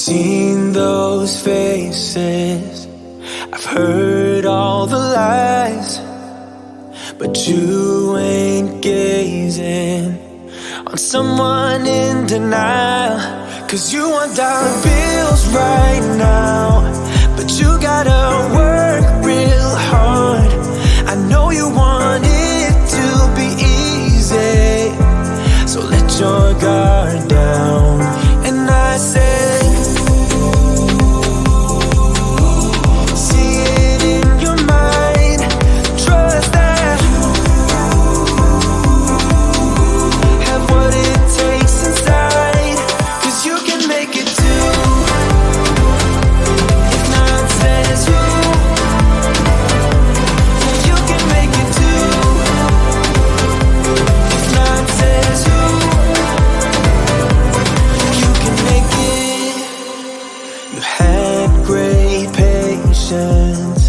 seen those faces, I've heard all the lies, but you ain't gazing on someone in denial. 'Cause you want dollar bills right now, but you gotta work real hard. I know you want it to be easy, so let your guard down. And I said, see it in your mind, trust that, have what it takes inside, 'cause you can make it too. If not says who, you can make it too. If not says who, you can make it. You had great patience,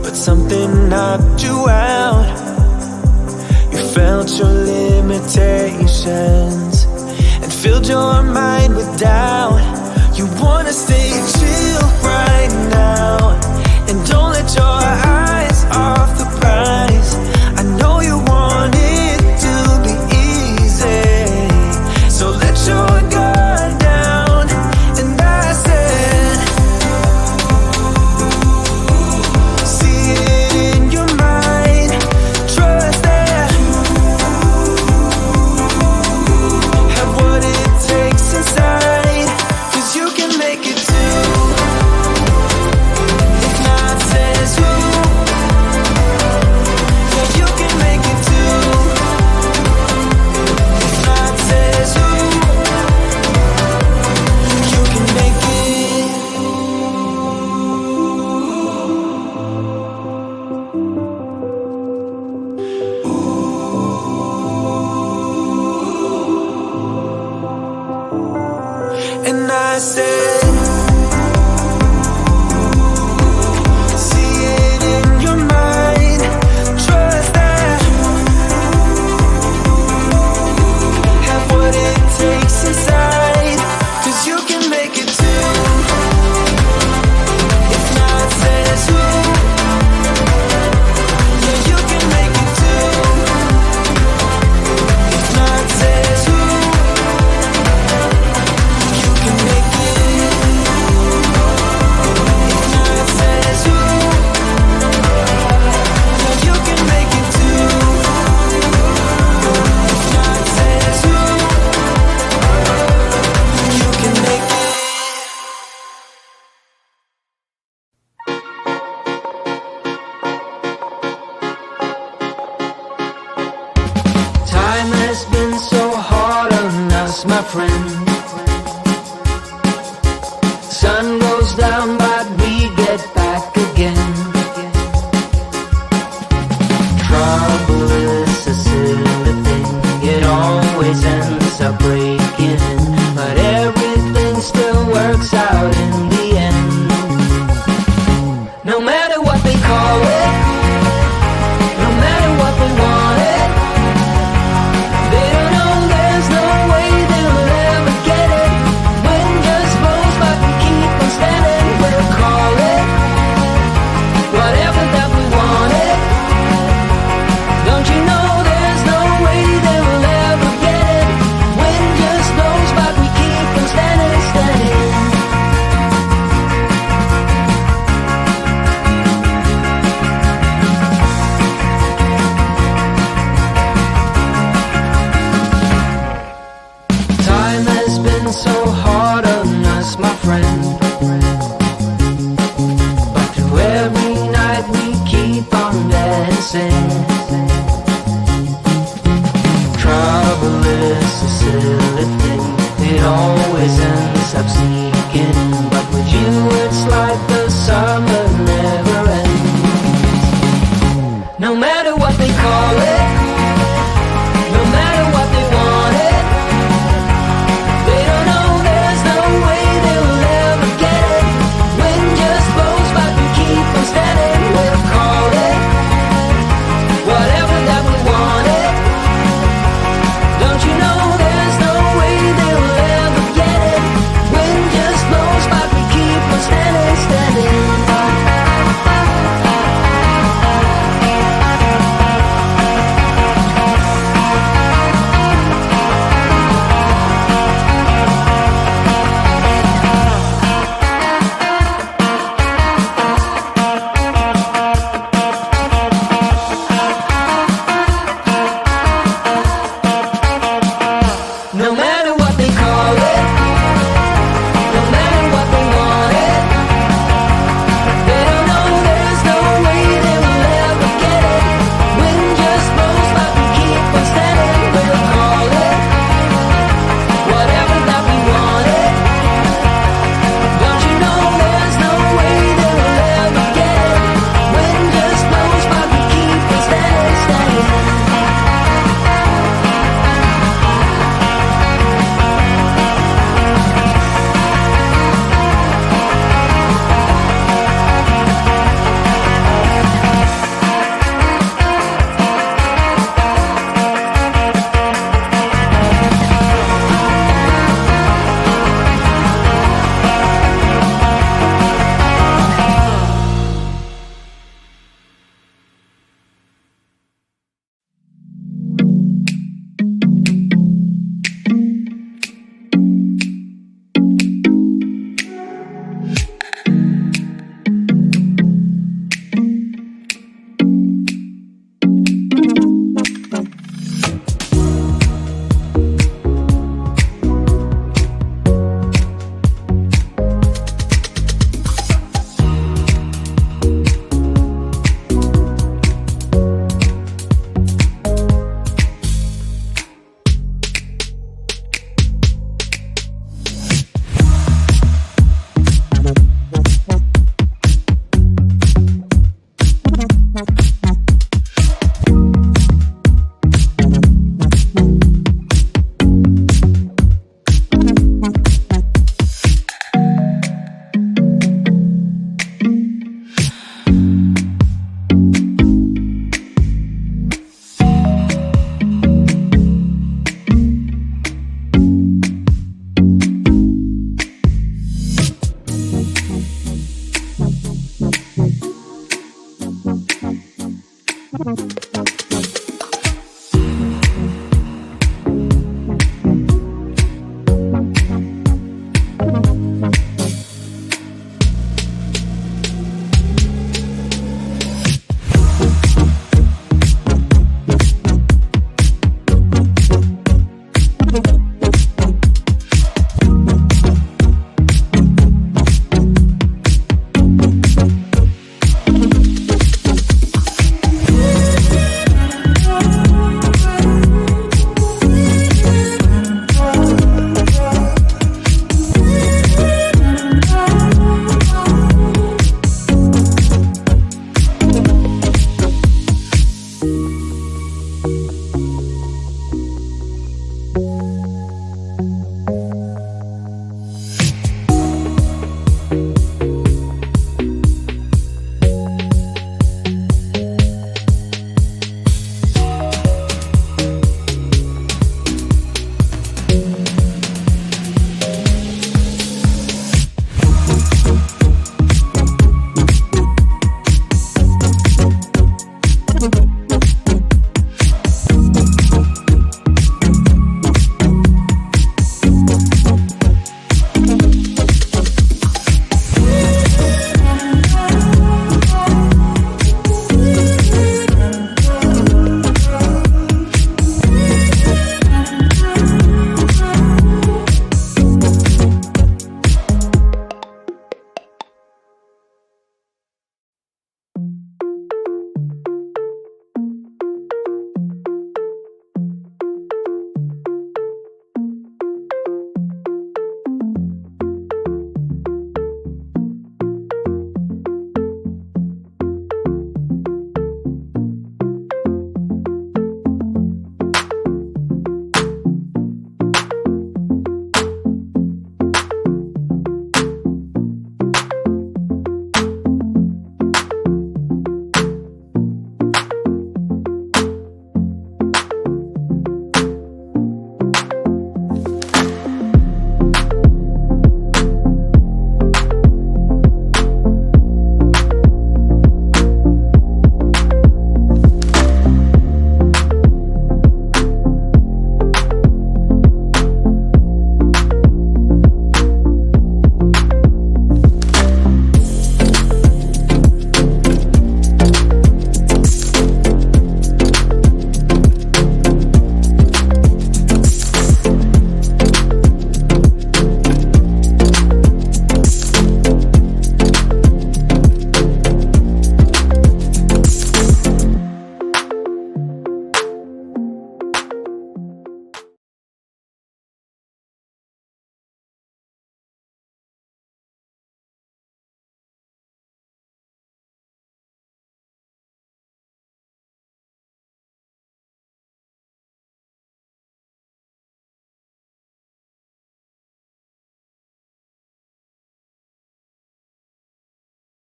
but something knocked you out. You felt your limitations and filled your mind with doubt. You wanna stay chill right now, and don't let your eyes off the prize. I know you want it to be easy, so let your guard down. And I said, see it in your mind, trust that, have what it takes inside, 'cause you can make it too. If not says who, yeah, you can make it too. If not says who, you can make it. And I said, see it in your mind, trust that, have what it takes inside, 'cause you can make it too. If not says who, yeah, you can make it too. If not says who, you can make it. If not says who, yeah, you can make it too. If not says who, you can make it. Time has been so hard on us, my friend. Sun goes down, but we get back again. Trouble is a silly thing, it always ends up breaking, but everything still works out in the end. No matter what they call it, no matter what they want it, they don't know there's no way they'll ever get it. Wind just blows, but we keep on standing. We'll call it whatever that we want it. Don't you know there's no way they'll ever get it? Wind